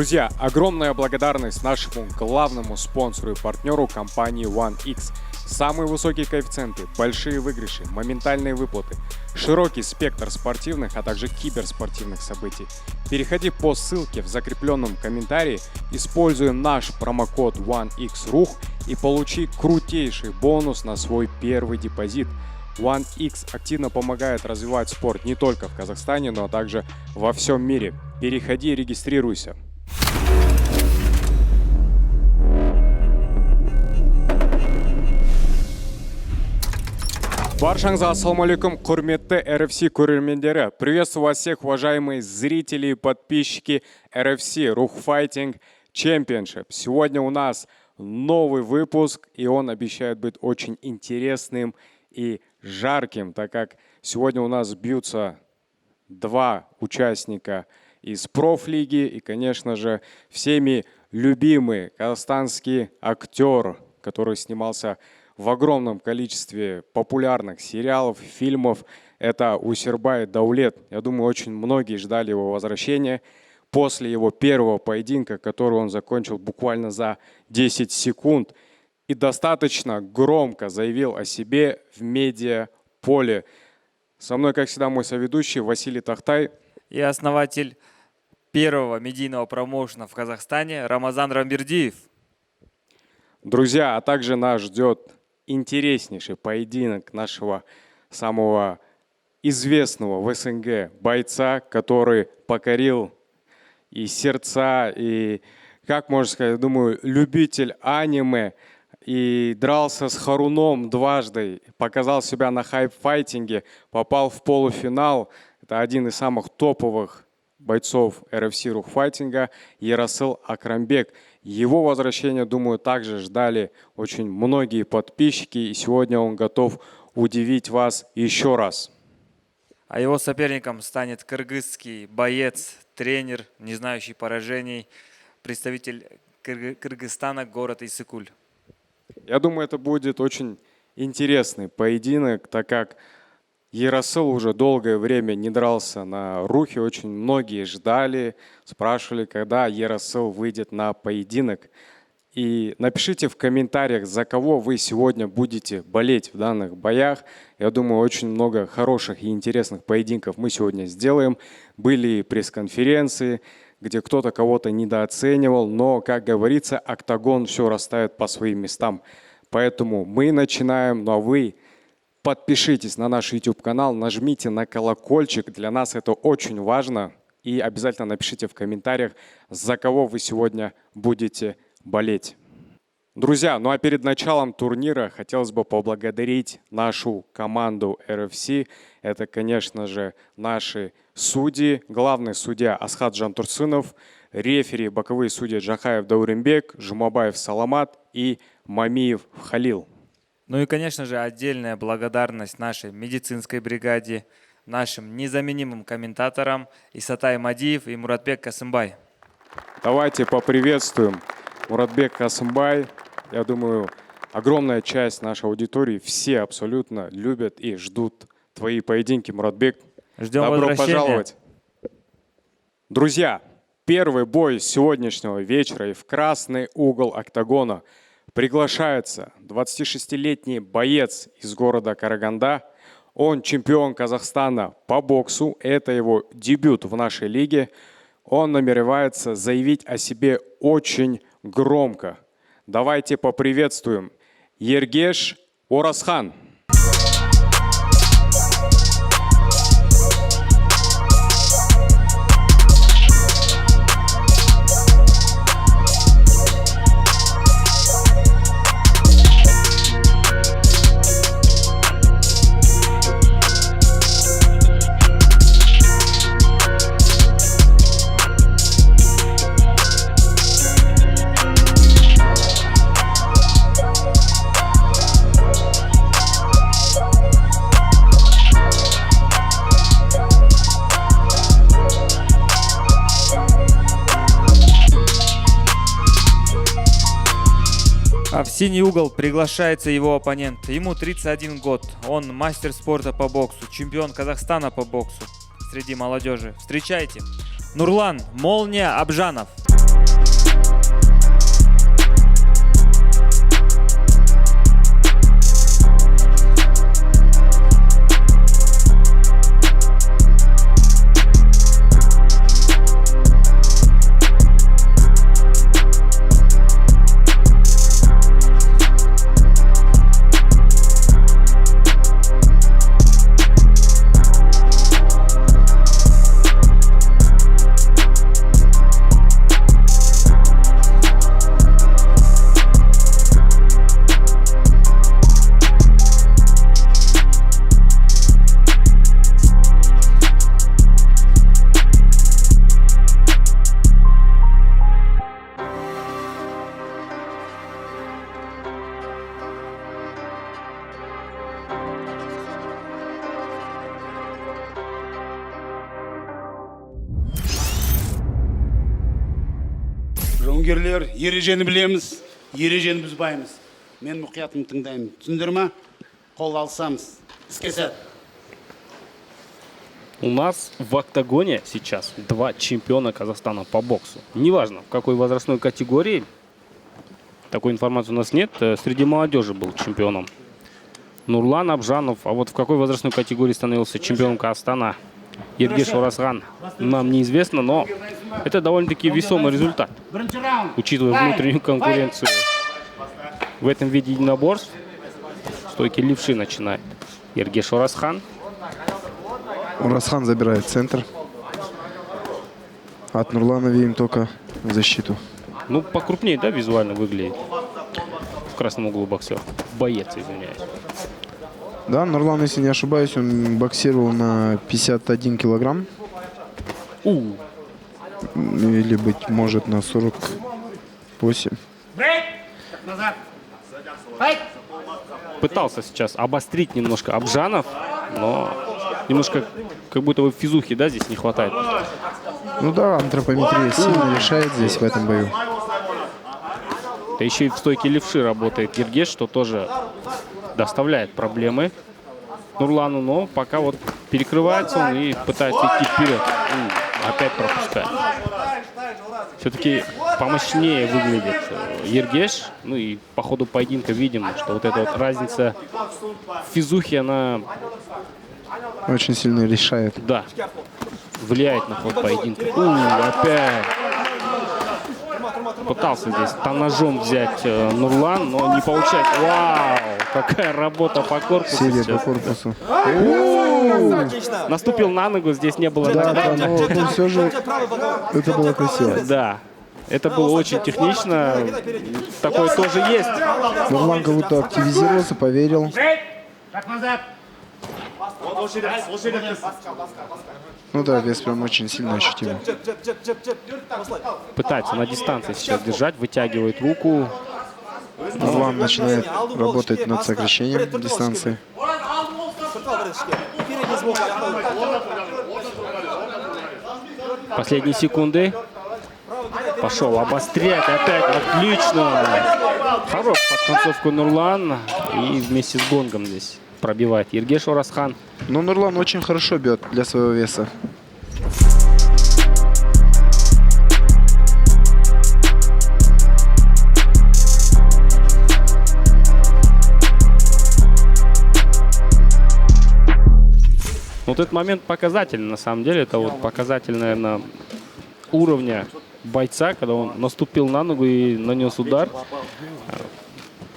Друзья, огромная благодарность нашему главному спонсору и партнеру компании OneX. Самые высокие коэффициенты, большие выигрыши, моментальные выплаты, широкий спектр спортивных, а также киберспортивных событий. Переходи по ссылке в закрепленном комментарии, используй наш промокод OneXRuch и получи крутейший бонус на свой первый депозит. OneX активно помогает развивать спорт не только в Казахстане, но также во всем мире. Переходи и регистрируйся. Баршаңызға ассалаумалейкум, құрметті RFC көрермендері. Приветствую вас всех, уважаемые зрители и подписчики RFC Ruch Fighting Championship. Сегодня у нас новый выпуск, и он обещает быть очень интересным и жарким, так как сегодня у нас бьются два участника из профлиги и, конечно же, всеми любимый казахстанский актер, который снимался в огромном количестве популярных сериалов, фильмов. Это Усербай Даулет. Я думаю, очень многие ждали его возвращения после его первого поединка, который он закончил буквально за 10 секунд и достаточно громко заявил о себе в медиаполе. Со мной, как всегда, мой соведущий Василий Тахтай. И основатель первого медийного промоушена в Казахстане Рамазан Рамбердиев. Друзья, а также нас ждет интереснейший поединок нашего самого известного в СНГ бойца, который покорил и сердца, и, как можно сказать, думаю, любитель аниме, и дрался с Харуном дважды, показал себя на хайп-файтинге, попал в полуфинал. Это один из самых топовых бойцов RFC Ruch Fighting, Ерасыл Акрамбек. Его возвращение, думаю, также ждали очень многие подписчики, и сегодня он готов удивить вас еще раз. А его соперником станет кыргызский боец, тренер, не знающий поражений, представитель Кыргызстана, город Иссыкуль. Я думаю, это будет очень интересный поединок, так как Ерасыл уже долгое время не дрался на рухе. Очень многие ждали, спрашивали, когда Ерасыл выйдет на поединок. И напишите в комментариях, за кого вы сегодня будете болеть в данных боях. Я думаю, очень много хороших и интересных поединков мы сегодня сделаем. Были пресс-конференции, где кто-то кого-то недооценивал, но, как говорится, октагон все расставит по своим местам. Поэтому мы начинаем, ну а вы подпишитесь на наш YouTube-канал, нажмите на колокольчик, для нас это очень важно. И обязательно напишите в комментариях, за кого вы сегодня будете болеть. Друзья, ну а перед началом турнира хотелось бы поблагодарить нашу команду RFC. Это, конечно же, наши судьи, главный судья Асхат Жантурсынов, рефери, боковые судьи Джахаев Дауренбек, Жумабаев Саламат и Мамиев Халил. Ну и, конечно же, отдельная благодарность нашей медицинской бригаде, нашим незаменимым комментаторам Исатай Мадиев и Муратбек Касымбай. Давайте поприветствуем Муратбек Касымбай. Я думаю, огромная часть нашей аудитории, все абсолютно любят и ждут твои поединки, Муратбек. Ждем Добро возвращения. пожаловать. Друзья, первый бой сегодняшнего вечера и в красный угол октагона приглашается 26-летний боец из города Караганда. Он чемпион Казахстана по боксу. Это его дебют в нашей лиге. Он намеревается заявить о себе очень громко. Давайте поприветствуем Ергеш Орасхан. А в синий угол приглашается его оппонент. Ему 31 год. Он мастер спорта по боксу, чемпион Казахстана по боксу среди молодежи. Встречайте, Нурлан «Молния» Абжанов. жауынгерлер ережені білеміз, ережені бұзбаймыз. Мен мұқиятымды тыңдаймын. Түсіндір ме? Қол алсамыз. Іске сәт. У нас в октагоне сейчас 2 чемпиона Казахстана по боксу. Неважно, в какой возрастной категории. Такой информации у нас нет. Среди молодежи был чемпионом Нурлан Абжанов. А вот в какой возрастной категории становился чемпионом Казахстана Ергеш Орасхан, нам неизвестно, но это довольно-таки весомый результат, учитывая внутреннюю конкуренцию в этом виде единоборств. Стойки левши начинает Ергеш Орасхан. Орасхан забирает центр. От Нурлана видим только защиту. Ну, покрупнее, да, визуально выглядит. В красном углу боксер. Боец, извиняюсь. Да, Нурлан, если не ошибаюсь, он боксировал на 51 килограмм. Или, быть может, на 48. Пытался сейчас обострить немножко Абжанов, но немножко как будто бы физухи, да, здесь не хватает. Ну да, антропометрия сильно решает здесь в этом бою. Да еще и в стойке левши работает Ергеш, что тоже доставляет проблемы Нурлану, но пока вот перекрывается он и пытается идти вперед. Опять пропускает. Все-таки помощнее выглядит Ергеш. Ну и по ходу поединка видим, что вот эта вот разница в физухе, она Очень сильно решает. да, влияет на ход поединка. Опять пытался здесь ножом взять Нурлан, но не получается. Вау, какая работа по корпусу Серия по сейчас. корпусу. Наступил на ногу, здесь не было. Да, да, но все же это было красиво. Да, это было очень технично. Такое тоже есть. Нурлан как будто активизировался, поверил. Ну да, вес прям очень сильно ощутимый. Пытается на дистанции сейчас держать, вытягивает руку. Нурлан начинает работать над сокращением дистанции. Последние секунды. Пошел обострять опять. Отлично. Хорош под концовку Нурлан. И вместе с гонгом здесь пробивает Ергеш Орасхан. Но Нурлан очень хорошо бьет для своего веса. Вот этот момент показательный, на самом деле. Это вот показатель, наверное, уровня бойца, когда он наступил на ногу и нанес удар.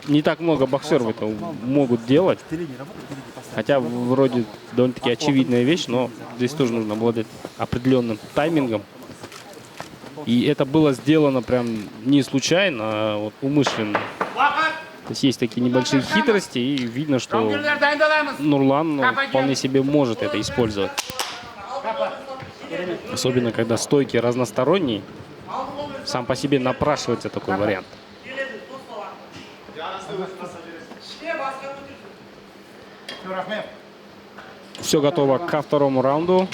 Не так много боксеров это могут делать. Хотя вроде довольно-таки очевидная вещь, но здесь тоже нужно обладать определенным таймингом. И это было сделано прям не случайно, а вот умышленно. То есть такие небольшие хитрости, и видно, что Нурлан вполне себе может это использовать. Особенно, когда стойки разносторонние, сам по себе напрашивается такой вариант. Все готово ко второму раунду.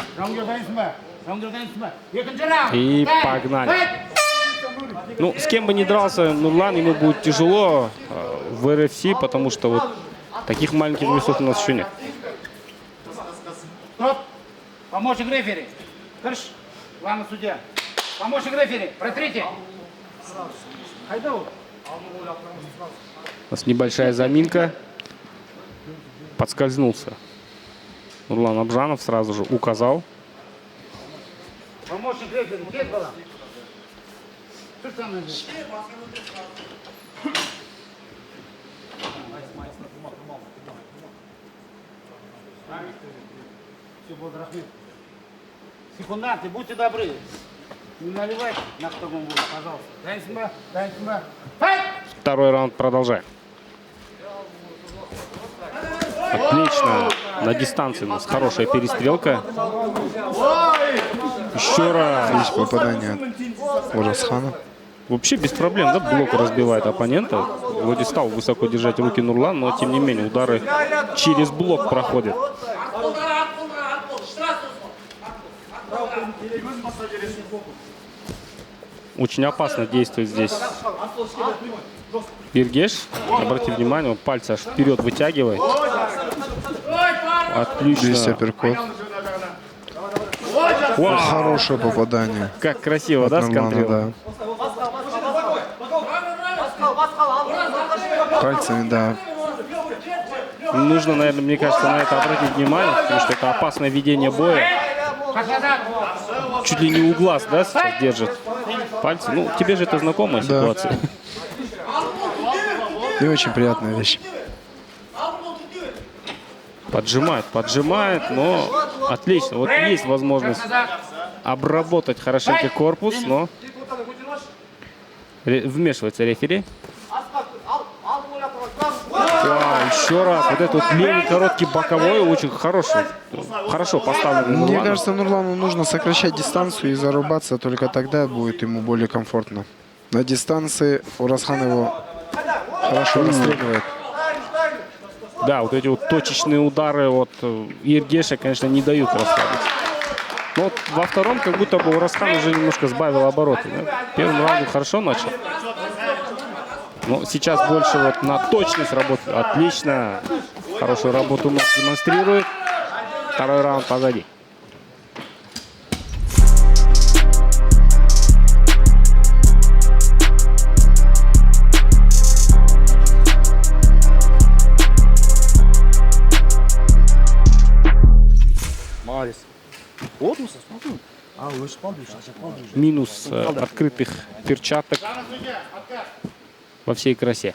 И погнали. Ну, с кем бы ни дрался Нурлан, ему будет тяжело в РФС, потому что вот таких маленьких весов у нас еще нет. Стоп! Помощник рефери. Кырш, главный судья. Помощник рефери, протрите. У нас небольшая заминка. Подскользнулся. Нурлан Абжанов сразу же указал. Помощник рефери, где была? Что там надо? Все, будет рахмет. Секунданты, будьте добры. Не наливайте на втором углу, пожалуйста. Дай сюда, дай сюда. Файт! Второй раунд продолжаем. Отлично. На дистанции у нас хорошая перестрелка. Еще раз. Есть попадание от Орасхана. Вообще без проблем, да, блок разбивает оппонента. Вроде стал высоко держать руки Нурлан, но тем не менее удары через блок проходят. очень опасно действует здесь Иргеш. Обратите внимание, он пальцы аж вперед вытягивает. Отлично. Здесь апперкот. Вау, Хорошее попадание. как красиво, да, Нурлана, сконтрил? да. Пальцами, да. Нужно, наверное, мне кажется, на это обратить внимание, потому что это опасное ведение боя. Чуть ли не у глаз, да, сейчас держит пальцы. Ну, тебе же это знакомая ситуация. И очень приятная вещь. Поджимает, но отлично. Вот есть возможность обработать хорошенько корпус, но вмешивается рефери. Еще раз, вот этот вот левый короткий боковой очень хороший, хорошо поставлен. Мне Нурлану. кажется, Нурлану нужно сокращать дистанцию и зарубаться, только тогда будет ему более комфортно. На дистанции Орасхан его хорошо расстреливает. Да, вот эти вот точечные удары от Иргеша, конечно, не дают расслабиться. Но вот во втором как будто бы Орасхан уже немножко сбавил обороты. Да? В первом раунде хорошо начал. Но сейчас больше вот на точность работает. Отлично. Хорошую работу ног демонстрирует. Второй раунд позади. Молодец. Вот, ну, смотри. Минус открытых перчаток во всей красе.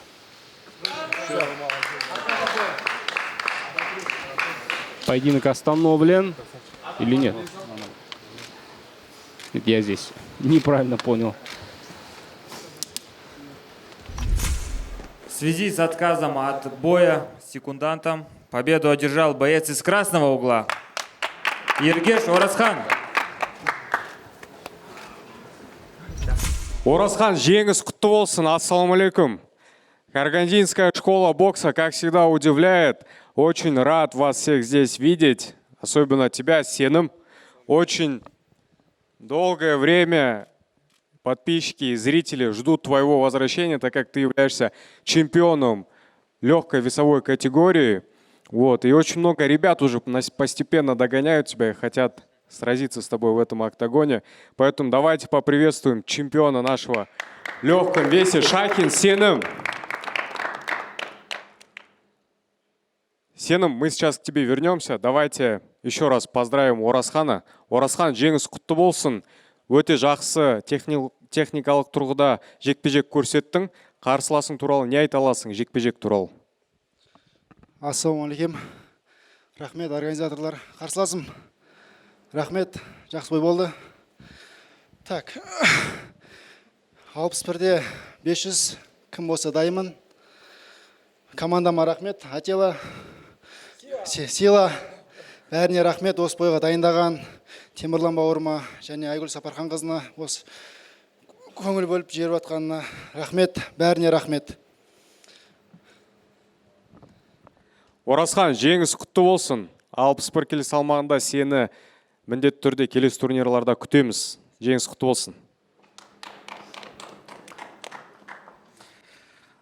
Поединок остановлен или нет? Нет, я здесь неправильно понял. В связи с отказом от боя с секундантом победу одержал боец из красного угла Иргеш Орасхан. Орасхан, жеңіс құтты болсын. Ассаламу-алейкум. Каргандинская школа бокса, как всегда, удивляет. Очень рад вас всех здесь видеть. Особенно тебя, Сенім. Очень долгое время подписчики и зрители ждут твоего возвращения, так как ты являешься чемпионом легкой весовой категории. Вот. И очень много ребят уже постепенно догоняют тебя и хотят сразиться с тобой в этом октагоне. Поэтому давайте поприветствуем чемпиона нашего в легком весе Шахин Сенім. Сенім, мы сейчас к тебе вернемся. Давайте еще раз поздравим Орасхана. Орасхан, жеңіс құтты болсын. Өте жақсы техникалық тұрғыда жекпе-жек көрсеттің. Қарсыласың туралы не айта аласың жекпе-жек туралы? Ассалаумағалейкум. Рахмет, организаторлар. Қарсыласым. Рахмет, жақсы бой болды. Так, 61-де 500 кім болса дайымын. Командама рахмет, Атела, Сила. Бәріне рахмет, осы бойға дайындаған Темірлан бауырыма және Айгүл Сапархан қызына осы көңіл бөліп жеріп атқанына рахмет, бәріне рахмет. Орасхан, жеңіс құтты болсын. 61 келі салмағында сені міндетті түрде келесі турнирларда күтеміз. Жеңіс құтты болсын.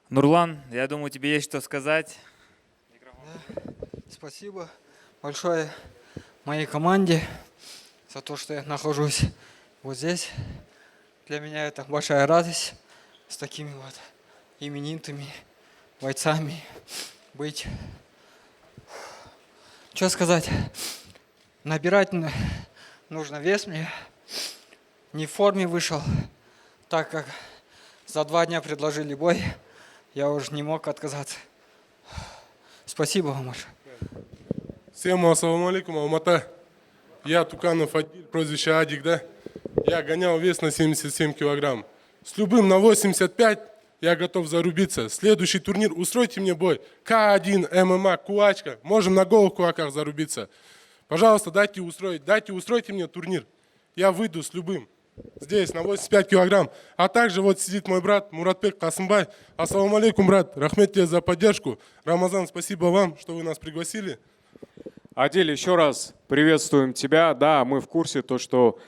Нурлан, я думаю, тебе есть что сказать. Спасибо большое моей команде за то, что я нахожусь вот здесь. Для меня это большая радость с такими вот именитыми бойцами быть. Что сказать? Набирать нужно вес мне. Не в форме вышел, так как за 2 дня предложили бой. Я уже не мог отказаться. Спасибо вам большое. Всем ассаламу алейкум, Алмата. Я Туканов Адиль, прозвище Адик, да? Я гонял вес на 77 килограмм. С любым на 85 я готов зарубиться. Следующий турнир, устройте мне бой. К1, ММА, кулачка. Можем на голых кулаках зарубиться. Пожалуйста, дайте устройте мне турнир. Я выйду с любым. Здесь на 85 килограмм. А также вот сидит мой брат Муратбек Касымбай. Ассаламу алейкум, брат. Рахмет тебе за поддержку. Рамазан, спасибо вам, что вы нас пригласили. Адиль, еще раз приветствуем тебя. Да, мы в курсе, то, что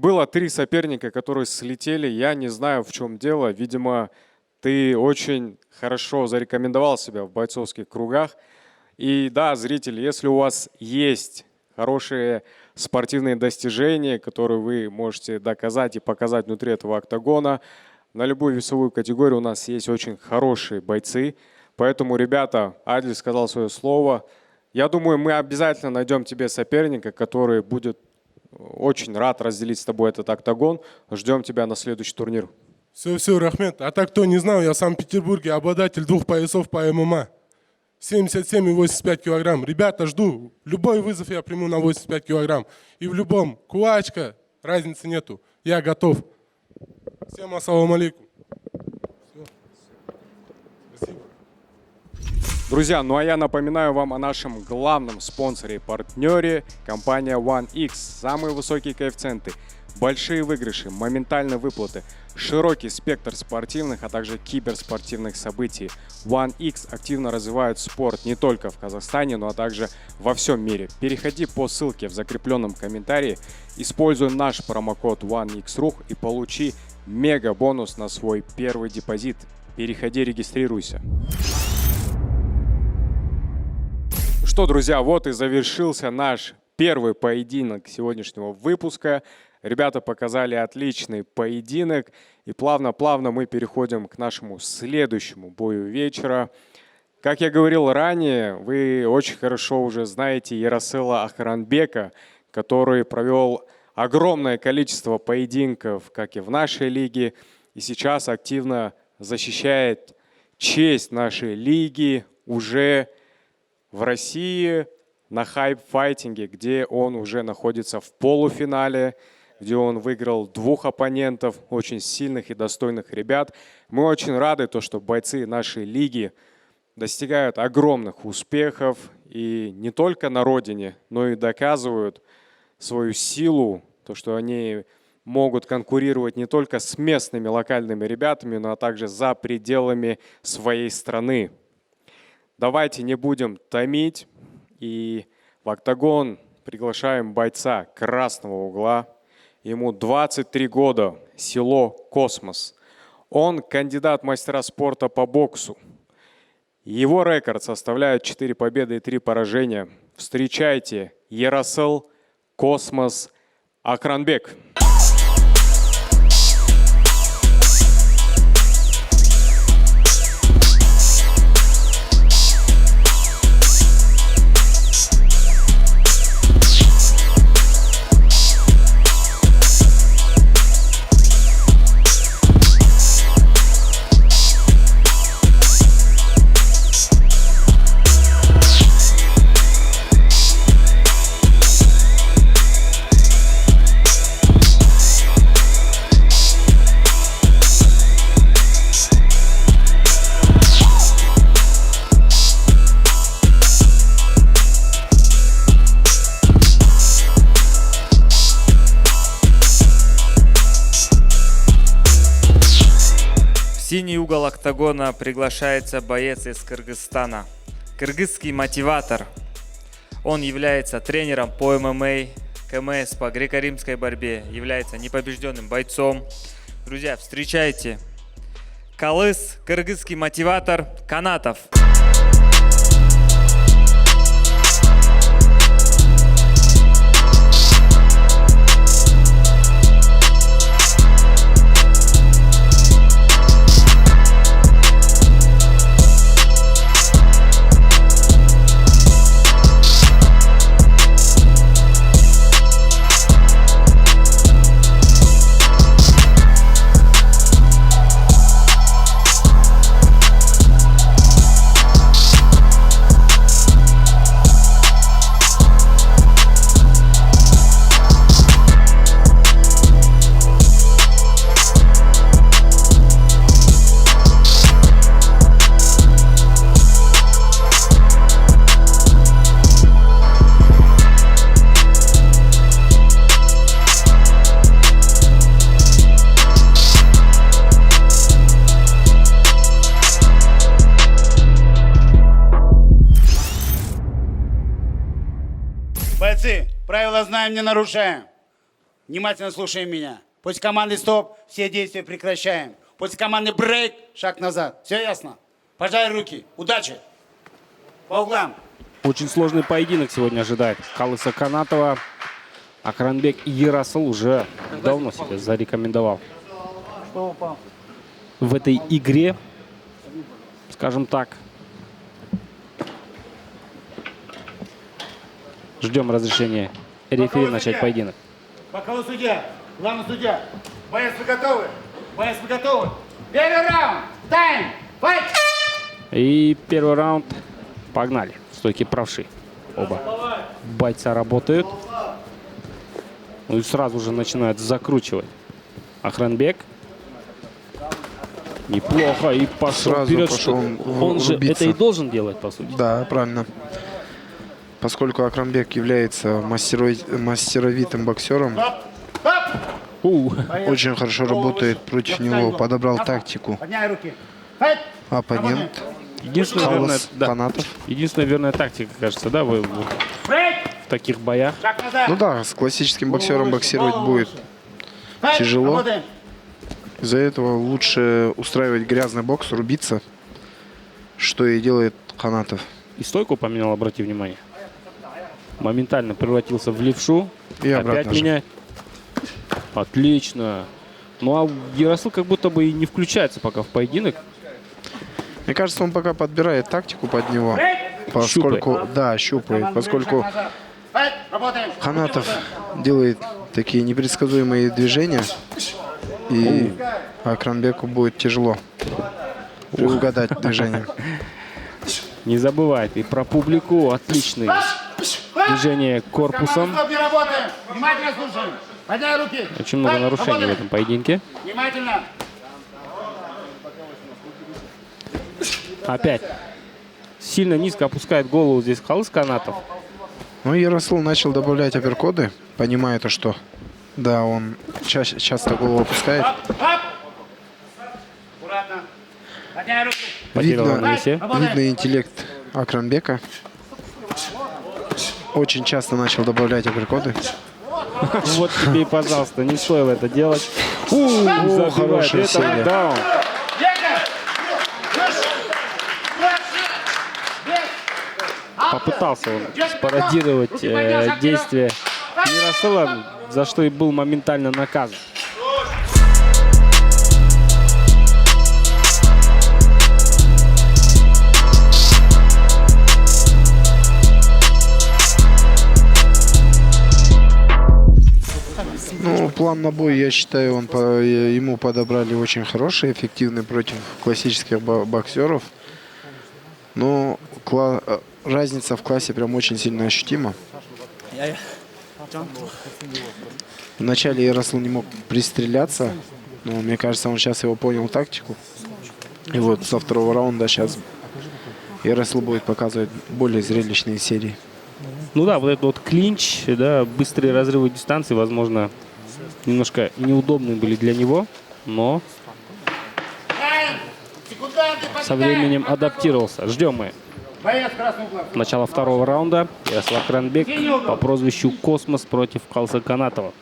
Было 3 соперника, которые слетели. Я не знаю, в чем дело. Видимо, ты очень хорошо зарекомендовал себя в бойцовских кругах. И да, зрители, если у вас есть хорошие спортивные достижения, которые вы можете доказать и показать внутри этого октагона, на любую весовую категорию у нас есть очень хорошие бойцы. Поэтому, ребята, Адль сказал свое слово. Я думаю, мы обязательно найдем тебе соперника, который будет очень рад разделить с тобой этот октагон. Ждем тебя на следующий турнир. Все, рахмет. А так, кто не знал, я в Санкт-Петербурге обладатель 2 поясов по ММА. 77 и 85 килограмм. Ребята, жду. Любой вызов я приму на 85 килограмм. И в любом. Кулачка, разницы нету. Я готов. Всем ассаламу алейкум. Спасибо. Друзья, ну а я напоминаю вам о нашем главном спонсоре и партнере – компания OneX. Самые высокие коэффициенты, большие выигрыши, моментальные выплаты, широкий спектр спортивных, а также киберспортивных событий. OneX активно развивает спорт не только в Казахстане, но также во всем мире. Переходи по ссылке в закрепленном комментарии, используй наш промокод OneXRuh и получи мега бонус на свой первый депозит. Переходи, регистрируйся. Что, друзья, вот и завершился наш первый поединок сегодняшнего выпуска. Ребята показали отличный поединок. И плавно-плавно мы переходим к нашему следующему бою вечера. Как я говорил ранее, вы очень хорошо уже знаете Ярасыла Охранбека, который провел огромное количество поединков, как и в нашей лиге. И сейчас активно защищает честь нашей лиги уже в России на хайп-файтинге, где он уже находится в полуфинале, где он выиграл 2 оппонентов, очень сильных и достойных ребят. Мы очень рады, что бойцы нашей лиги достигают огромных успехов и не только на родине, но и доказывают свою силу, то, что они могут конкурировать не только с местными локальными ребятами, но также за пределами своей страны. Давайте не будем томить и в октагон приглашаем бойца красного угла. Ему 23 года, село Космос. Он кандидат мастера спорта по боксу. Его рекорд составляет 4 победы и 3 поражения. Встречайте, Ярасыл Космос Охранбек. В синий угол октагона приглашается боец из Кыргызстана. Кыргызский мотиватор. Он является тренером по ММА, КМС по греко-римской борьбе, является непобежденным бойцом. Друзья, встречайте. Калыс, кыргызский мотиватор Канатов. Бойцы, правила знаем, не нарушаем. внимательно слушаем меня. После команды стоп, все действия прекращаем. После команды брейк, шаг назад. Все ясно? Пожали руки. Удачи. По углам. Очень сложный поединок сегодня ожидает Калыса Канатова. Акранбек Ерасыл уже давно себя зарекомендовал в этой игре, скажем так. Ждем разрешения рефери начать поединок. Боковой судья, главный судья. Боец, вы готовы? Боец, вы готовы? Первый раунд. Тайм. Файт. И первый раунд. Погнали. Стойки правши. Оба бойца работают. Ну и сразу же начинают закручивать. Ахранбек. Неплохо. И пошел Сразу вперед. пошел Он же рубиться. это и должен делать, по сути. Да, правильно. Поскольку Акранбек является мастеровитым боксером, очень хорошо работает против него, подобрал тактику Подняй руки. Файт. оппонент. Единственная верная, Калыс да, Канатов. единственная верная тактика, кажется, да, в Брейк. таких боях. Шаг назад. Ну да, с классическим боксером боксировать будет Файт. тяжело. Работаем. Из-за этого лучше устраивать грязный бокс, рубиться, что и делает Канатов. И стойку поменял, обрати внимание. Моментально превратился в левшу. И Опять обратно же. меняет. Отлично. Ну а Ерасыл как будто бы и не включается пока в поединок. Мне кажется, он пока подбирает тактику под него, поскольку, да, щупает, поскольку Файт. Работаем. Канатов делает такие непредсказуемые движения, и Акранбеку будет тяжело угадать движение. Не забывает и про публику. Отличные движения корпусом. Стоп, не работаем. Внимательно слушаем. Подняй руки. Очень много Файт. нарушений в Работаем. этом поединке. Внимательно. Опять сильно низко опускает голову здесь Калыс Канатов. Ну, Ерасыл начал добавлять апперкоты, понимая то, что, да, он часто голову опускает. Оп. Аккуратно. Подняй руки. Потерял Видно, равновесие. видно интеллект Акранбека. Очень часто начал добавлять апперкоты. Вот тебе и, пожалуйста, не стоило это делать. Забивает. хорошая Это серия. нокдаун. Попытался он спародировать действия Ерасыла, за что и был моментально наказан. Ну, план на бой, я считаю, ему подобрали очень хороший, эффективный против классических боксеров. Но разница в классе прям очень сильно ощутима. Вначале Ерасыл не мог пристреляться, но мне кажется, он сейчас его понял тактику. И вот со второго раунда сейчас Ерасыл будет показывать более зрелищные серии. Ну да, вот этот вот клинч, да, быстрые разрывы дистанции, возможно, немножко неудобные были для него, но со временем адаптировался. Ждем мы Боец красный угол. начала второго раунда. Ярослав Акранбек по прозвищу Космос против Калыса Канатова.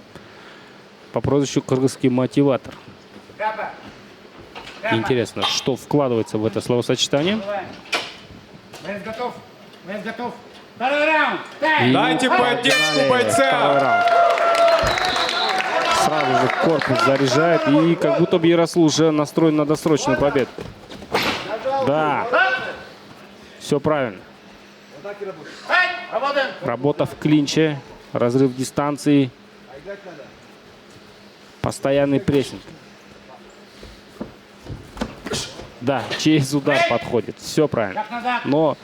По прозвищу Кыргызский мотиватор. Капа. Интересно, что вкладывается в это словосочетание. Боец готов. Боец готов. Второй раунд. Тайм. Дайте поддержку бойца! Второй раунд. Сразу же корпус заряжает. И как будто бы Ерасыл уже настроен на досрочную победу. Да. Все правильно. Файт. Работаем. Работа в клинче. Разрыв дистанции. Постоянный прессинг. Да, через удар подходит. Все правильно. Шаг назад. Но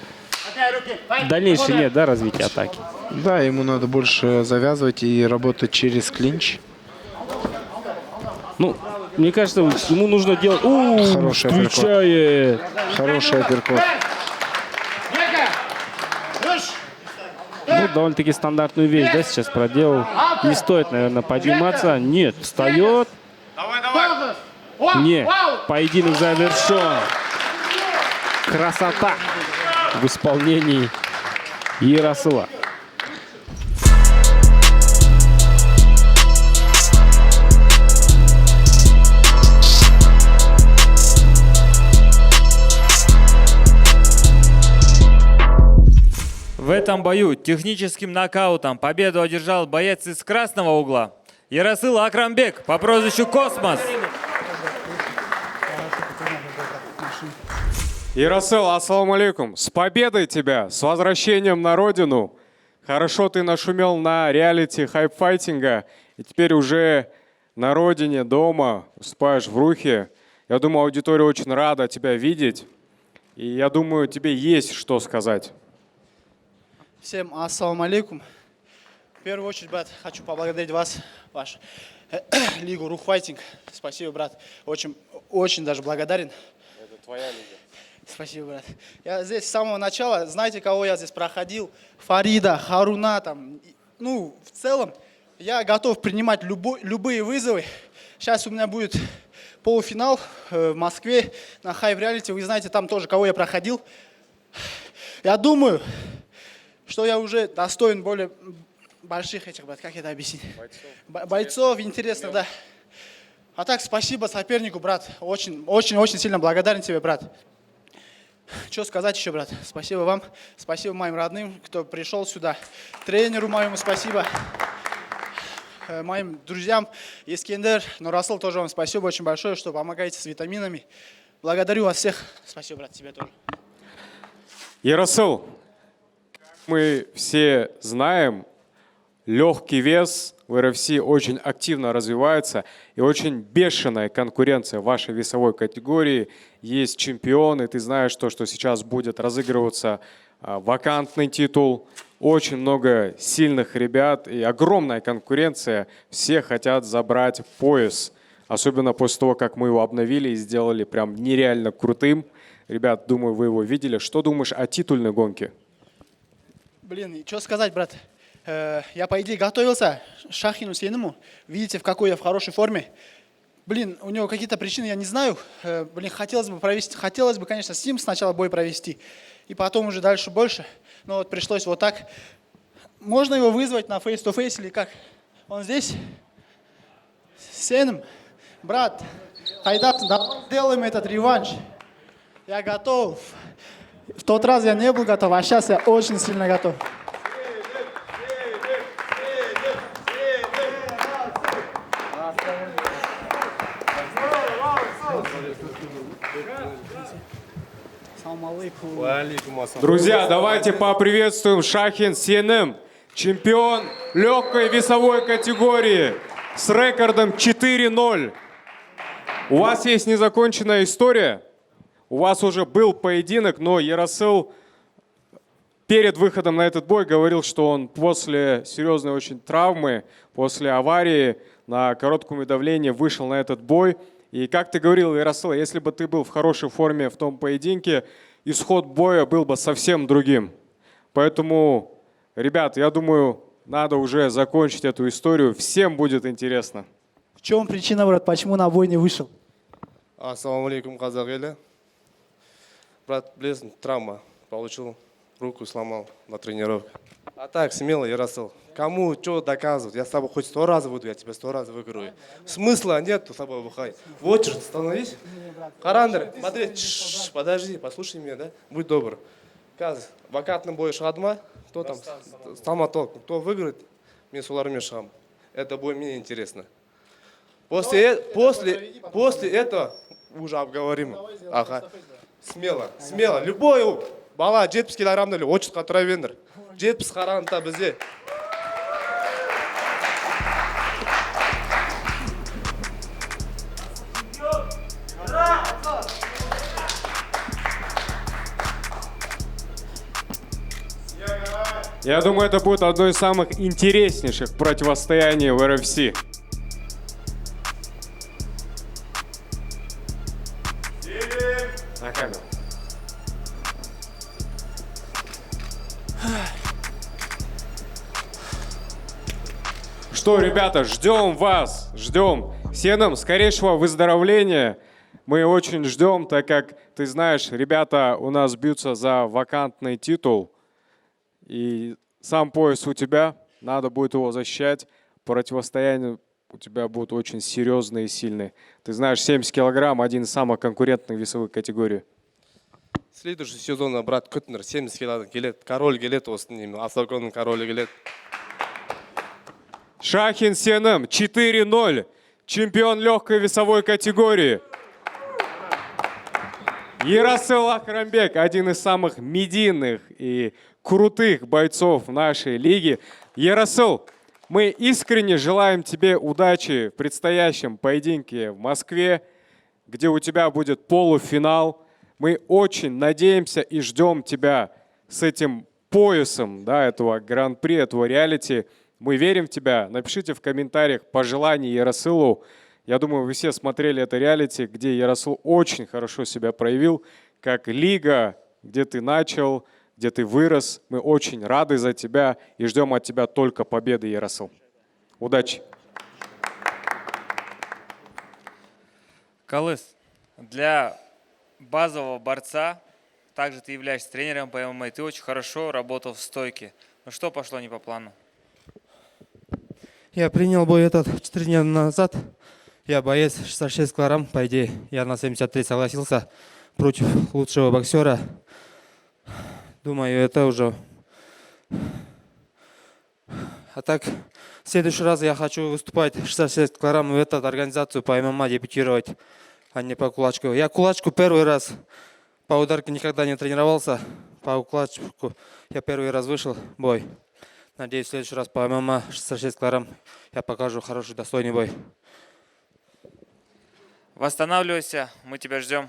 Подняй руки. Файт. дальнейшее Работаем. нет, да, развития атаки. Да, ему надо больше завязывать и работать через клинч. Ну, мне кажется, ему нужно делать... Хороший апперкот. Встречает. Хороший апперкот. Века. Руш. Ну, довольно-таки стандартную вещь, да, сейчас проделал. Не стоит, наверное, подниматься. Нет, встает. Пауза. Оп. Не, Вау. поединок завершен. Красота в исполнении Ерасыла. В этом бою техническим нокаутом победу одержал боец из красного угла Ярасыл Акрамбек по прозвищу Космос. Ярасыл, ассаламу алейкум. С победой тебя, с возвращением на родину. Хорошо ты нашумел на реалити хайп-файтинга. И теперь уже на родине, дома, выступаешь в Рухе. Я думаю, аудитория очень рада тебя видеть. И я думаю, тебе есть что сказать. Всем ассаламу алейкум. В первую очередь, брат, хочу поблагодарить вас, ваш лигу Рух Файтинг. Спасибо, брат. Очень даже благодарен. Это твоя лига. Спасибо, брат. Я здесь с самого начала, знаете, кого я здесь проходил? Фарида, Харуна, там, ну, в целом, я готов принимать любые вызовы. Сейчас у меня будет полуфинал в Москве на Хайп Реалити. Вы знаете, там тоже, кого я проходил. Я думаю, что я уже достоин более больших этих, брат, как это объяснить? Бойцов, интересно, да. А так, спасибо сопернику, брат. Очень сильно благодарен тебе, брат. Что сказать еще, брат? Спасибо вам, спасибо моим родным, кто пришел сюда. Тренеру моему спасибо. Моим друзьям Ескендер, Нурасыл, тоже вам спасибо очень большое, что помогаете с витаминами. Благодарю вас всех. Спасибо, брат, тебе тоже. Ярасыл, мы все знаем, легкий вес в РФС очень активно развивается и очень бешеная конкуренция в вашей весовой категории. Есть чемпионы, ты знаешь то, что сейчас будет разыгрываться вакантный титул. Очень много сильных ребят и огромная конкуренция. Все хотят забрать пояс. Особенно после того, как мы его обновили и сделали прям нереально крутым. Ребят, думаю, вы его видели. Что думаешь о титульной гонке? Блин, что сказать, брат? Я, по идее, готовился Шахину Сейному. Видите, в какой я в хорошей форме. Блин, у него какие-то причины, я не знаю. Блин, хотелось бы, конечно, с ним сначала бой провести. И потом уже дальше больше. Но вот пришлось вот так. Можно его вызвать на фейс-то-фейс или как? Он здесь? Сейном? Брат, Хайдат, давай сделаем этот реванш. Я готов. В тот раз я не был готов, а сейчас я очень сильно готов. Друзья, давайте поприветствуем Шахин Сейным, чемпион легкой весовой категории с рекордом 4-0. У вас есть незаконченная история. У вас уже был поединок, но Ярасыл перед выходом на этот бой говорил, что он после серьезной очень травмы, после аварии на коротком давлении вышел на этот бой. И как ты говорил, Ярасыл, если бы ты был в хорошей форме в том поединке, исход боя был бы совсем другим. Поэтому, ребят, я думаю, надо уже закончить эту историю. Всем будет интересно. В чем причина, брат, почему на бой не вышел? Ассаламу алейкум, казах елі. Брат, білесің, травма получил, руку сломал на тренировке. А так, смело, Ярасыл. Кому что доказывать? Я с тобой хоть 100 раз выйду, я тебя 100 раз выиграю. Смысла нет с тобой выходить. В очередь становись. Харандер, смотри, подожди, послушай меня, да? Будь добр. Каз, вакантный бой шадма, кто там, стоматолог, кто выиграет, мне с уларами шам. Это бой мне интересно. После этого уже обговорим. Ага. Смело. Любой бала 70 килограмм или очередь который вендер. 70 харанта бізде. Я думаю, это будет одно из самых интереснейших противостояний в РФС. На камеру. Что, ребята, ждем вас, ждем. Сейным скорейшего выздоровления. Мы очень ждем, так как, ты знаешь, ребята у нас бьются за вакантный титул. И сам пояс у тебя, надо будет его защищать. Противостояние у тебя будет очень серьезное и сильное. Ты знаешь, 70 килограмм – один из самых конкурентных весовых категорий. Следующий сезон брат Күтнер 70 килодан келеді. Король келеді осының немен. Асаконың королі келеді. Шахин Сенем 4-0. Чемпион легкой весовой категории. Ерасыл Акрамбек, один из самых медийных и крутых бойцов нашей лиги. Ерасыл, мы искренне желаем тебе удачи в предстоящем поединке в Москве, где у тебя будет полуфинал. Мы очень надеемся и ждем тебя с этим поясом, да, этого гран-при, этого реалити. Мы верим в тебя. Напишите в комментариях пожелания Ерасылу. Я думаю, вы все смотрели это реалити, где Ерасыл очень хорошо себя проявил, как лига, где ты начал, где ты вырос. Мы очень рады за тебя и ждем от тебя только победы, Ерасыл. Удачи! Калыс, для базового борца, также ты являешься тренером по ММА, ты очень хорошо работал в стойке. Но что пошло не по плану? Я принял бой этот 4 дня назад. Я боец 66 килограмм, по идее. Я на 73 согласился против лучшего боксера. Думаю, это уже... А так, в следующий раз я хочу выступать 66 килограмм в эту организацию по ММА дебютировать, а не по кулачку. Я кулачку первый раз, по ударке никогда не тренировался. По кулачку я первый раз вышел в бой. Надеюсь, в следующий раз по ММА 66 килограмм я покажу хороший, достойный бой. Восстанавливайся, мы тебя ждем.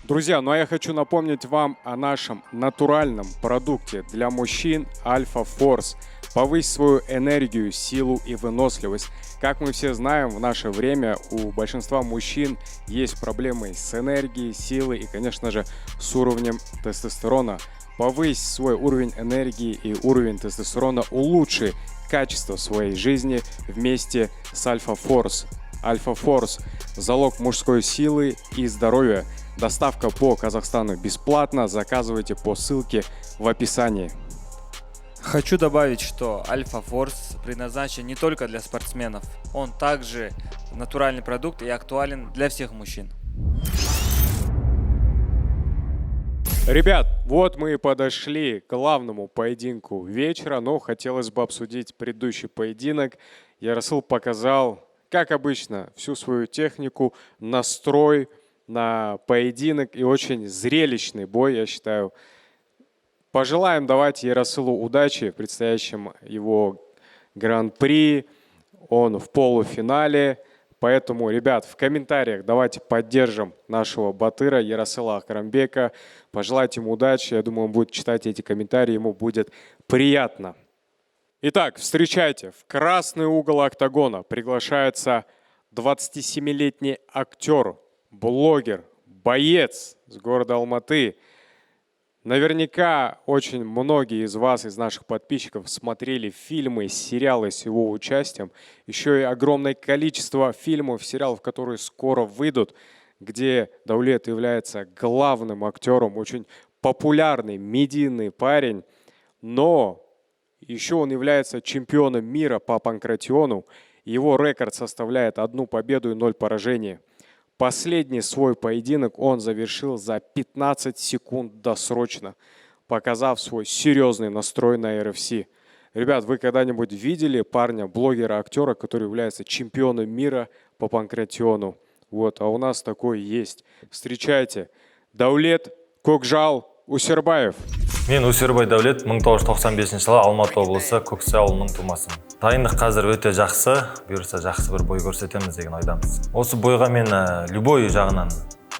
Друзья, ну а я хочу напомнить вам о нашем натуральном продукте для мужчин Альфа Форс. Повысь свою энергию, силу и выносливость. Как мы все знаем, в наше время у большинства мужчин есть проблемы с энергией, силой и, конечно же, с уровнем тестостерона. Повысь свой уровень энергии и уровень тестостерона, улучши качество своей жизни вместе с Альфа Форс. Альфа Форс – залог мужской силы и здоровья. Доставка по Казахстану бесплатно. Заказывайте по ссылке в описании. Хочу добавить, что Альфа Форс предназначен не только для спортсменов. Он также натуральный продукт и актуален для всех мужчин. Ребят, вот мы и подошли к главному поединку вечера, но хотелось бы обсудить предыдущий поединок. Ерасыл показал, как обычно, всю свою технику, настрой на поединок и очень зрелищный бой, я считаю. Пожелаем давать Ерасылу удачи в предстоящем его гран-при. Он в полуфинале. Поэтому, ребят, в комментариях давайте поддержим нашего батыра Ерасыла Акрамбека. Пожелайте ему удачи. Я думаю, он будет читать эти комментарии, ему будет приятно. Итак, встречайте, в красный угол октагона приглашается 27-летний актер, блогер, боец с города Алматы. Наверняка очень многие из вас, из наших подписчиков, смотрели фильмы, сериалы с его участием. Еще и огромное количество фильмов, сериалов, которые скоро выйдут, где Даулет является главным актером, очень популярный, медийный парень. Но еще он является чемпионом мира по панкратиону. Его рекорд составляет 1 победу и 0 поражений. Последний свой поединок он завершил за 15 секунд досрочно, показав свой серьезный настрой на RFC. Ребят, вы когда-нибудь видели парня, блогера, актера, который является чемпионом мира по панкратиону? Вот, а у нас такой есть. Встречайте, Даулет Көкжал Усербаев. Мен Усербай Даулет, 1995 жылы Алматы облысы Көксай ауылының тумасымын. Дайындық қазір өте жақсы, бұйырса жақсы бір бой көрсетеміз деген ойдамыз. Осы бойға мен любой жағынан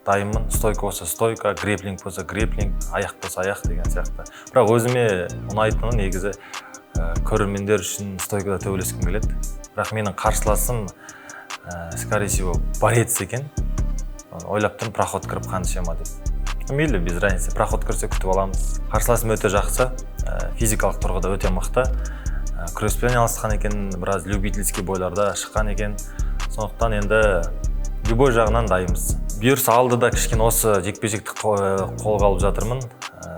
дайынмын. Стойка болса стойка, греплинг болса греплинг, аяқ болса аяқ деген сияқты. Бірақ өзіме ұнайтыны негізі көрермендер үшін стойкада төбелескім келеді. Бірақ менің қарсыласым скорее всего боец екен. Ойлап тұрмын проход кіріп қанша ма деп. Мейлі, без разницы, проход кірсе күтіп аламыз. Қарсыласым өте жақсы, физикалық тұрғыда өте мықты. Күреспен айналысқан екен, біраз любительский бойларда шыққан екен. Сондықтан енді любой жағынан дайынбыз. Бұйырса алдыда кішкене осы жекпе-жекті қолға алып жатырмын.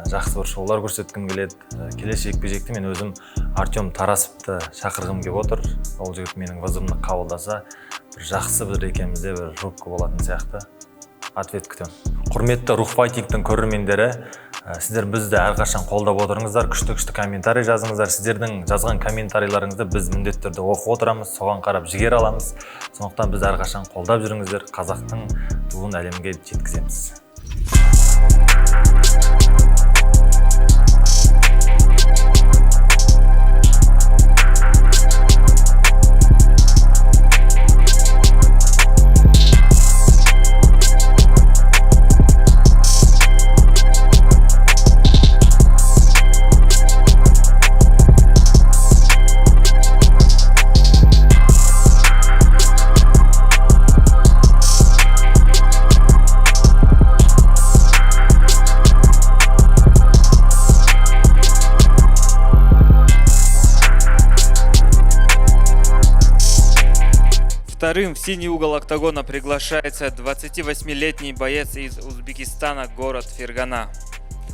Жақсы бір шоулар көрсеткім келеді. Келесі жекпе-жекті мен өзім Артем Тарасовты шақырғым келіп отыр. Ол жігіт менің вызовымды қабылдаса, бір жақсы бір екеумізде бір рубка болатын сияқты. ответ күтемін. Құрметті Рух Файтингтің көрермендері, сіздер бізді әрқашан қолдап отырыңыздар, күшті комментарий жазыңыздар. Сіздердің жазған комментарийларыңызды біз міндетті түрде оқып отырамыз, соған қарап жігер аламыз. Сондықтан біз әрқашан қолдап жүріңіздер, қазақтың туын әлемге жеткіземіз. Вторым в синий угол октагона приглашается 28-летний боец из Узбекистана, город Фергана.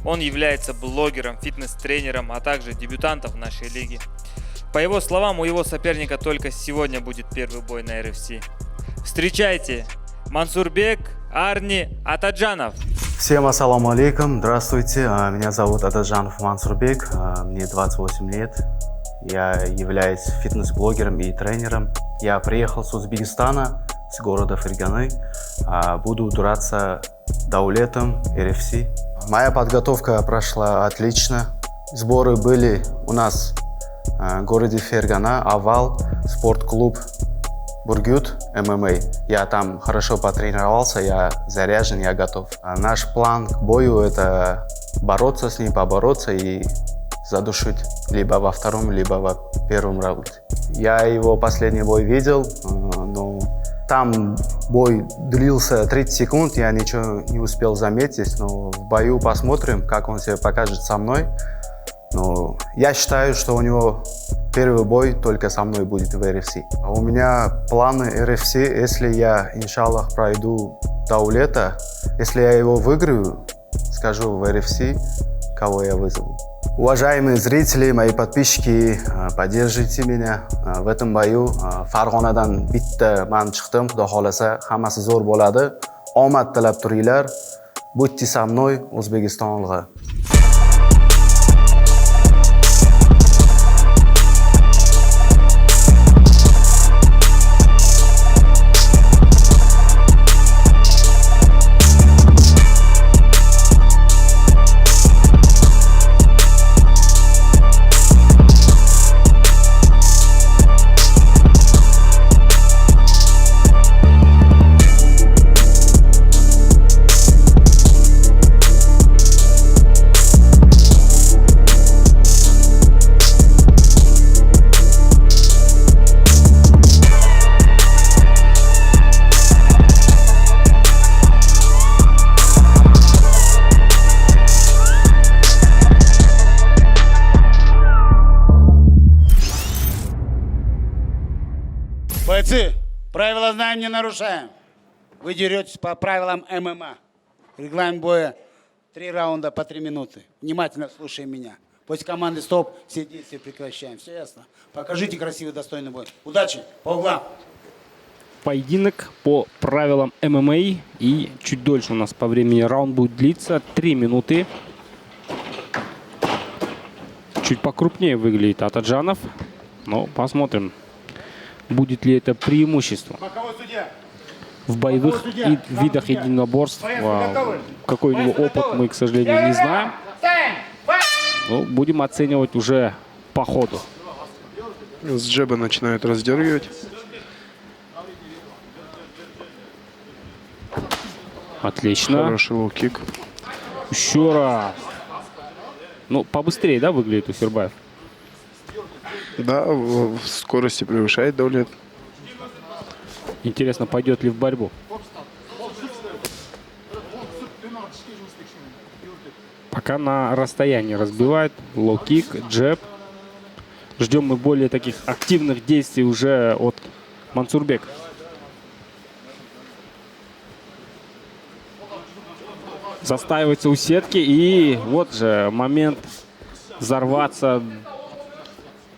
Он является блогером, фитнес-тренером, а также дебютантом в нашей лиге. По его словам, у его соперника только сегодня будет первый бой на RFC. Встречайте, Мансурбек Арни Атаджанов. Всем ассаламу алейкум, здравствуйте, меня зовут Атаджанов Мансурбек, мне 28 лет. Я являюсь фитнес-блогером и тренером. Я приехал с Узбекистана, с города Ферганы. Буду драться Даулетом, RFC. Моя подготовка прошла отлично. Сборы были у нас в городе Фергана, Авал, спортклуб Бургют, ММА. Я там хорошо потренировался, я заряжен, я готов. Наш план к бою — это бороться с ним, побороться и задушить либо во втором, либо во первом раунде. Я его последний бой видел, но там бой длился 30 секунд, я ничего не успел заметить, но в бою посмотрим, как он себя покажет со мной. Но я считаю, что у него первый бой только со мной будет в RFC. У меня планы RFC, если я, иншаллах, пройду Даулета, если я его выиграю, скажу в RFC, кого я вызову. Уважаемые зрители, мои подписчики, поддержите меня в этом бою. Farg'onadan bitta man chiqdim, xudo xolasa, hammasi zo'r bo'ladi. Omad tilab turinglar. Будьте со мной, O'zbekiston. Бойцы, правила знаем, не нарушаем. Вы деретесь по правилам ММА. Регламент боя 3 раунда по 3 минуты. Внимательно слушай меня. После команды стоп, все действия прекращаем. Все ясно? Покажите красивый, достойный бой. Удачи, по углам. Поединок по правилам ММА, и чуть дольше у нас по времени раунд будет длиться 3 минуты. Чуть покрупнее выглядит Атаджанов, но посмотрим, будет ли это преимущество в боевых видах единоборств. Какой у него опыт, мы, к сожалению, не знаем. Но будем оценивать уже по ходу. С джеба начинают раздергивать. Отлично. Хороший лоу-кик. Еще раз. Ну, побыстрее, да, выглядит Усербаев? Да, в скорости превышает Даулет. Интересно, пойдет ли в борьбу. Пока на расстоянии разбивает. Лоу-кик, джеб. Ждем мы более таких активных действий уже от Мансурбека. Застаивается у сетки, и вот же момент взорваться,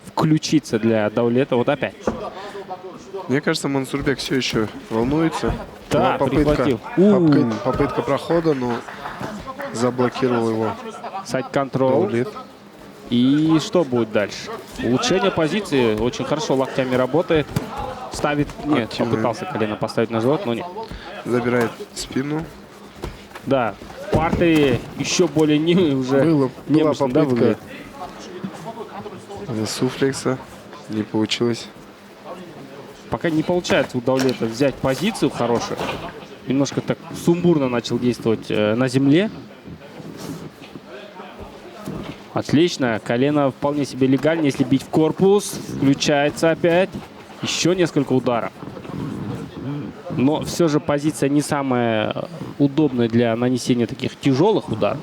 включиться для Даулета. Вот опять. Мне кажется, Мансурбек все еще волнуется. Была прихватил. попытка прохода, но заблокировал его Сайд-контрол. Даулет. И что будет дальше? Улучшение позиции. Очень хорошо локтями работает. Ставит... Нет, Активно. попытался колено поставить на живот, но нет. Забирает спину. Да, парты еще более уже Была немощно, да, попытка выглядит. суфлекса. Не получилось. Пока не получается у Даулета взять позицию хорошую. Немножко так сумбурно начал действовать на земле. Отлично. Колено вполне себе легально, если бить в корпус. Включается опять. Еще несколько ударов. Но все же позиция не самая удобная для нанесения таких тяжелых ударов.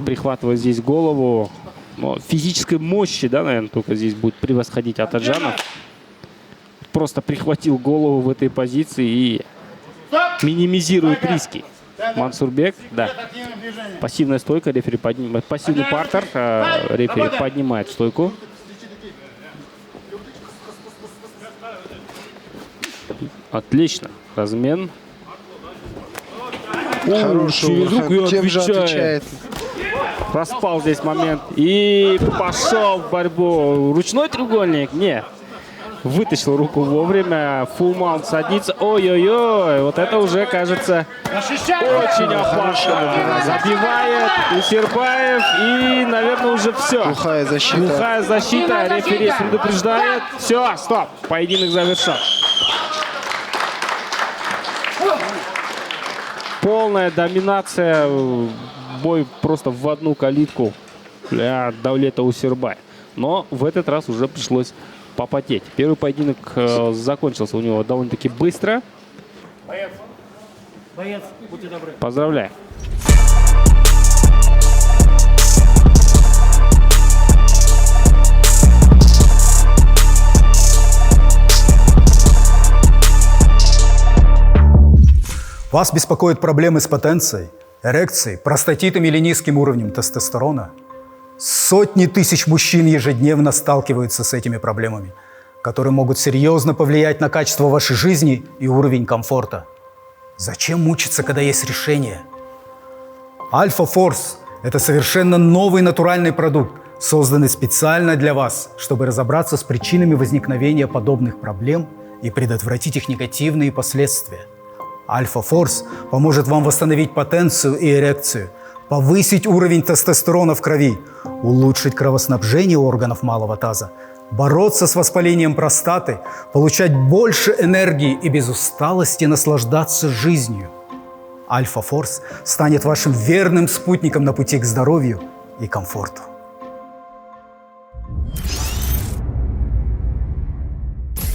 Прихватывая здесь голову. Но физической мощи, да, наверное, только здесь будет превосходить Атаджанов. Просто прихватил голову в этой позиции и минимизирует риски. Мансурбек, да. Пассивная стойка, рефери поднимает. Пассивный партер, рефери поднимает стойку. Отлично. Размен. Хороший через руку и оверхенд. Тем же отвечает. отвечает. Проспал здесь момент. И пошел в борьбу. Ручной треугольник? Нет. Вытащил руку вовремя. Фулл маунт садится. Ой-ой-ой. Вот это уже, кажется, очень опасно. Забивает Усербаев. И, наверное, уже все. Глухая защита. Глухая защита. Рефери предупреждает. Все, стоп. Поединок завершен. Полная доминация. Бой просто в одну калитку для Даулета Усербаева. Но в этот раз уже пришлось попотеть. Первый поединок закончился у него довольно-таки быстро. Боец, будьте добры. Поздравляю. Вас беспокоят проблемы с потенцией, эрекцией, простатитом или низким уровнем тестостерона? Сотни тысяч мужчин ежедневно сталкиваются с этими проблемами, которые могут серьезно повлиять на качество вашей жизни и уровень комфорта. Зачем мучиться, когда есть решение? Альфа Форс – это совершенно новый натуральный продукт, созданный специально для вас, чтобы разобраться с причинами возникновения подобных проблем и предотвратить их негативные последствия. Альфа Форс поможет вам восстановить потенцию и эрекцию, повысить уровень тестостерона в крови, улучшить кровоснабжение органов малого таза, бороться с воспалением простаты, получать больше энергии и без усталости наслаждаться жизнью. Альфа Форс станет вашим верным спутником на пути к здоровью и комфорту.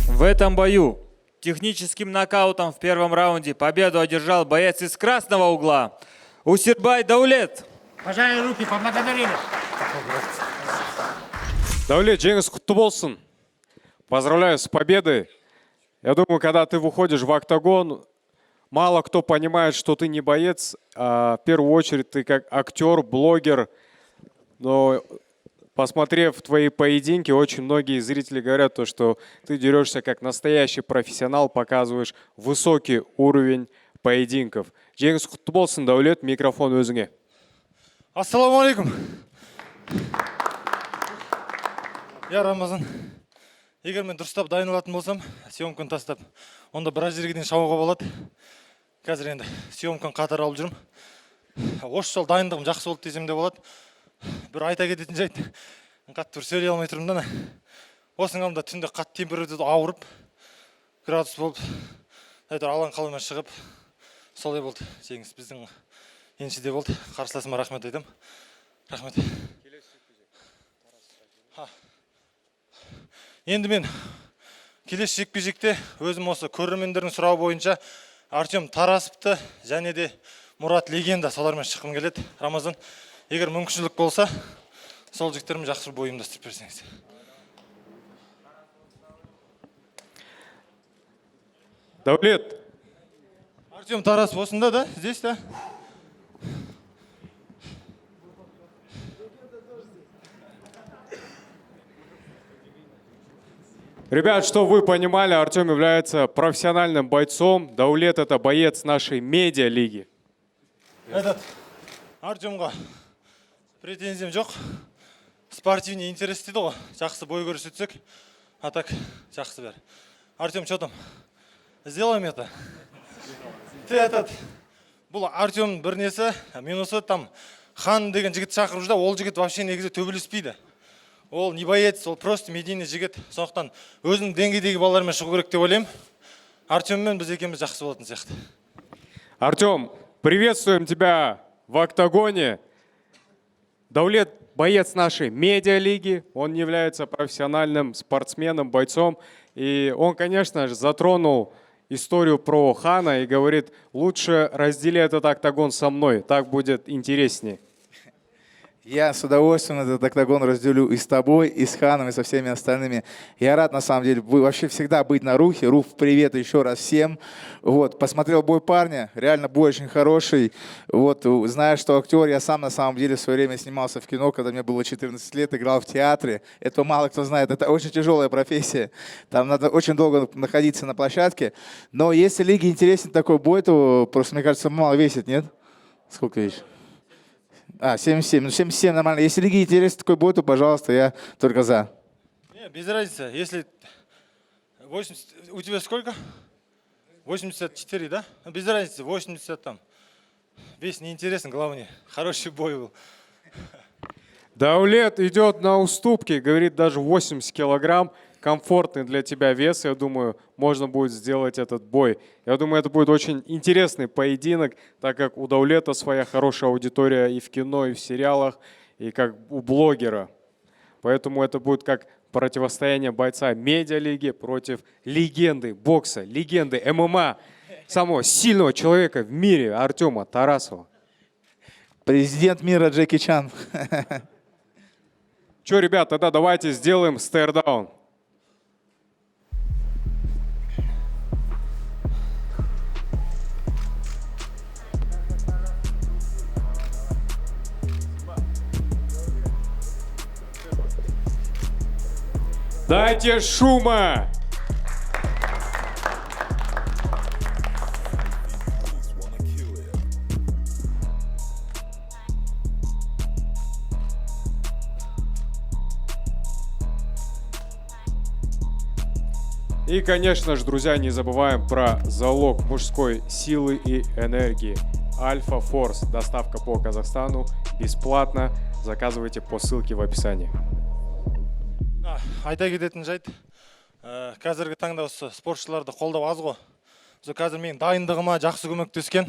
В этом бою техническим нокаутом в первом раунде победу одержал боец из красного угла Усербай Даулет. Пожали руки, поблагодарили. Даулет, жеңіс құтты болсын. Поздравляю с победой. Я думаю, когда ты выходишь в октагон, мало кто понимает, что ты не боец, а в первую очередь ты как актер, блогер. Но посмотрев твои поединки, очень многие зрители говорят, то, что ты дерешься как настоящий профессионал, показываешь высокий уровень поединков. Жеңіс құтты болсын, Даулет, микрофон өзіңе. Ассалаумағалейкум. Я Рамазан. Егер мен дұрыстап дайындалатын болсам, съемканы тастап, онда біраз жерге дейін шабуға болады. Қазір енді съемканы қатар алып жүрмін. Осы жол дайындығым жақсы болды десем де болады. Бір айта кететін жайт, қатты бір сөйлей алмай тұрмын да. Осының алдында түнде қатты температура ауырып, градус болып, әйтеуір алаң қалыма шығып, солай болды. Жеңіс біздің еншіде болды. Қарсыласыма рахмет айтам. Рахмет. Енді мен келесі жекпе-жекте өзім осы көрермендердің сұрауы бойынша Артем Тарасовты және де Мұрат Легенда солармен шыққым келеді. Рамазан, егер мүмкіншілік болса, сол жігіттермен жақсы бой ұйымдастырып берсеңіз. Даулет. Артем Тарасов осында да, здесь да. Ребят, что вы понимали, Артем является профессиональным бойцом. Даулет — это боец нашей медиа-лиги. Артемға претензиям жоқ. Спортивный интерес дейді ғой. Жақсы бой көрсетсек, а так жақсы бер. Артем, что там? Сделаем это. Ты бұл Артем бір несі, минусы там хан деген жігіт шақырып жүрді, ол жігіт вообще негізі төбелеспейді. Ол не боец, ол просто медийный жігіт. Сондықтан өзінің деңгейдегі балалармен шығу керек деп ойлаймын. Артеммен біз екеуміз жақсы болатын сияқты. Артем, приветствуем тебя в октагоне. Даулет — боец нашей медиа-лиги. Он является профессиональным спортсменом, бойцом. И он, конечно же, затронул историю про Хана и говорит: лучше раздели этот октагон со мной, так будет интереснее. Я с удовольствием этот октагон разделю и с тобой, и с Ханом, и со всеми остальными. Я рад, на самом деле, вообще всегда быть на Рухе. Руф, привет еще раз всем. Вот, посмотрел бой парня, реально бой очень хороший. Вот, знаю, что актер, я сам на самом деле в свое время снимался в кино, когда мне было 14 лет, играл в театре. Это мало кто знает, это очень тяжелая профессия. Там надо очень долго находиться на площадке. Но если лиге интересен такой бой, то просто, мне кажется, мало весит, нет? Сколько весит? 77. Ну, 77 нормально. Если лиги интересен такой бой, то, пожалуйста, я только за. Не, без разницы. Если 80... У тебя сколько? 84, да? Без разницы. 80 там. Весь неинтересно, главное. Хороший бой был. Даулет идет на уступки, говорит, даже 80 килограмм. Комфортный для тебя вес, я думаю, можно будет сделать этот бой. Я думаю, это будет очень интересный поединок, так как у Даулета своя хорошая аудитория и в кино, и в сериалах, и как у блогера. Поэтому это будет как противостояние бойца медиалиги против легенды бокса, легенды ММА, самого сильного человека в мире Артема Тарасова. Президент мира Джеки Чан. Че, ребят, тогда давайте сделаем стейрдаун. Дайте шума! И, конечно же, друзья, не забываем про залог мужской силы и энергии. Альфа Форс. Доставка по Казахстану бесплатно. Заказывайте по ссылке в описании. Айта кететін жайт, қазіргі таңда осы спортшыларды қолдау аз ғой. Қазір мен дайындығыма жақсы көмектескен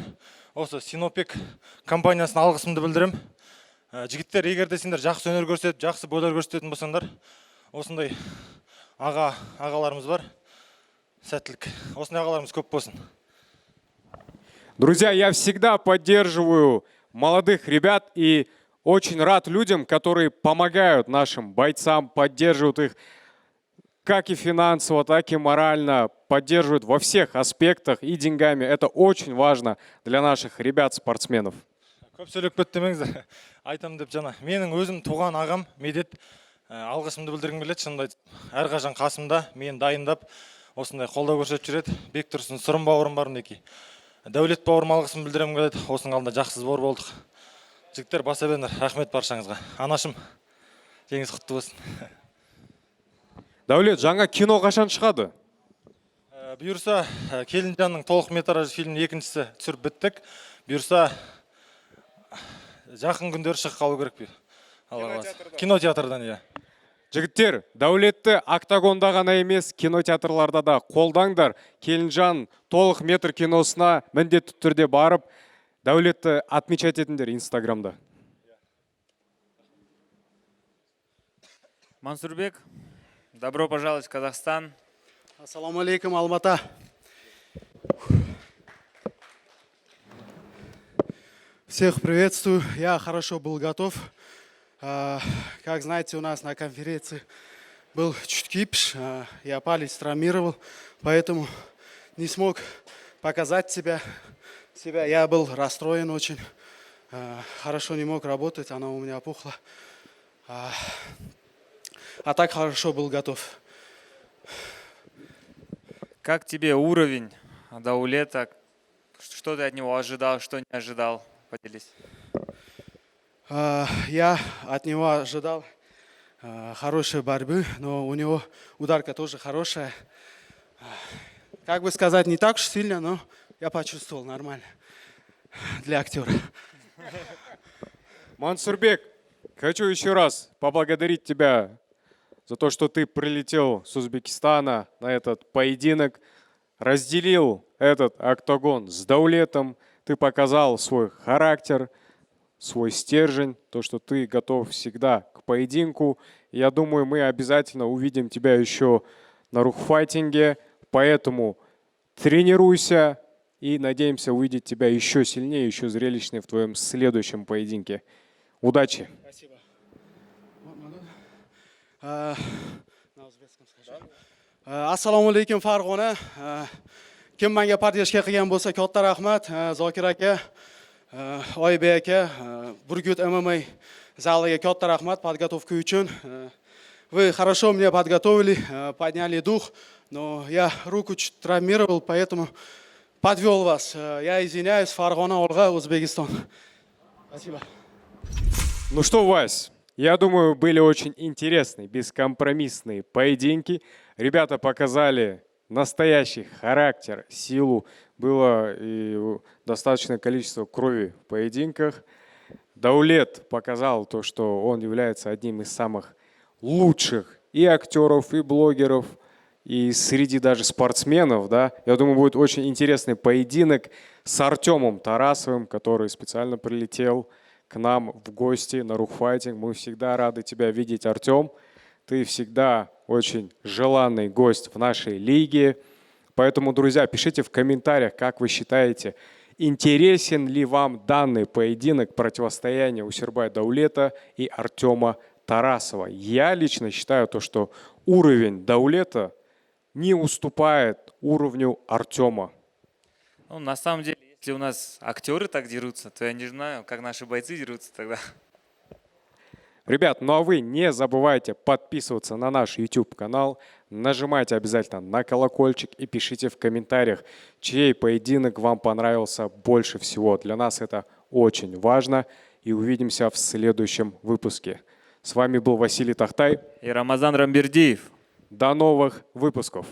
осы Синопек компаниясына алғысымды білдірем. Жігіттер, егер де сендер жақсы өнер көрсетіп, жақсы бойлар көрсететін болсаңдар, осындай ағаларымыз бар. Сәттілік. Осындай ағаларымыз көп болсын. Друзья, я всегда поддерживаю молодых ребят и очень рад людям, которые помогают нашим бойцам, поддерживают их как и финансово, так и морально, поддерживают во всех аспектах и деньгами. Это очень важно для наших ребят-спортсменов. Көп сөйлеп кеттімеңіз, айтам деп жана. Менің өзім туған ағам Медет алғысымды білдіргім келеді, шынымды айтып. Әрқашан қасымда, мені дайындап, осындай қолдау көрсетіп жүреді. Бектұрсын, сырым бауырым бар мінекей. Дәулет бауырым алғысымды білдіргім келеді. Осының алдында жақсы бауыр болдық. Жігіттер, баса беріңдер, рахмет баршаңызға. Анашым, жеңіс құтты болсын. Даулет, жаңа кино қашан шығады? Бұйырса, Келінжанның толық метражды фильмін екіншісі түсіріп біттік. Бұйырса, жақын күндері шыққалы керек. Кинотеатрдан, иә. Жігіттер, Даулетті октагонда ғана емес, кинотеатрларда да қолдаңдар. Келінжан толық метр киносына міндетті түрде барып, Даулетті отмечать етіңдер Инстаграмда. Мансурбек, добро пожаловать в Казахстан. Ассаламу алейкум, Алмата. Всех приветствую. Я хорошо был готов. Как знаете, у нас на конференции был чуть кипиш. Я палец травмировал, поэтому не смог показать себя. Я был расстроен очень. Хорошо не мог работать, она у меня опухла. А так хорошо был готов. Как тебе уровень Даулета? Что ты от него ожидал, что не ожидал? Поделись. Я от него ожидал хорошей борьбы, но у него ударка тоже хорошая. Как бы сказать, не так уж сильно, но я почувствовал нормально для актера. Мансурбек, хочу еще раз поблагодарить тебя за то, что ты прилетел с Узбекистана на этот поединок, разделил этот октагон с Даулетом, ты показал свой характер, свой стержень, то, что ты готов всегда к поединку. Я думаю, мы обязательно увидим тебя еще на рухфайтинге, поэтому тренируйся и надеемся увидеть тебя еще сильнее, еще зрелищнее в твоем следующем поединке. Удачи! Спасибо. Assalomu alaykum Farg'ona. Kim menga podдержка qilgan bo'lsa katta rahmat. Zokir aka, Oybek aka, Burgut MMA zaliga katta rahmat подготовка uchun. Вы хорошо меня подготовили, подняли дух, но я руку чуть травмировал, поэтому подвел вас. Я извиняюсь, Фаргона, Олга, Узбекистан. Спасибо. Ну что, Вась, я думаю, были очень интересные, бескомпромиссные поединки. Ребята показали настоящий характер, силу. Было и достаточное количество крови в поединках. Даулет показал то, что он является одним из самых лучших и актеров, и блогеров, и среди даже спортсменов. Да? Я думаю, будет очень интересный поединок с Артемом Тарасовым, который специально прилетел к нам в гости на рухфайтинг. Мы всегда рады тебя видеть, Артем. Ты всегда очень желанный гость в нашей лиге. Поэтому, друзья, пишите в комментариях, как вы считаете, интересен ли вам данный поединок противостояния Усербай Даулета и Артема Тарасова. Я лично считаю то, что уровень Даулета не уступает уровню Артема. Ну, на самом деле, если у нас актеры так дерутся, то я не знаю, как наши бойцы дерутся тогда. Ребят, ну а вы не забывайте подписываться на наш YouTube-канал, нажимайте обязательно на колокольчик и пишите в комментариях, чей поединок вам понравился больше всего. Для нас это очень важно. И увидимся в следующем выпуске. С вами был Василий Тахтай и Рамазан Рамбердиев. До новых выпусков.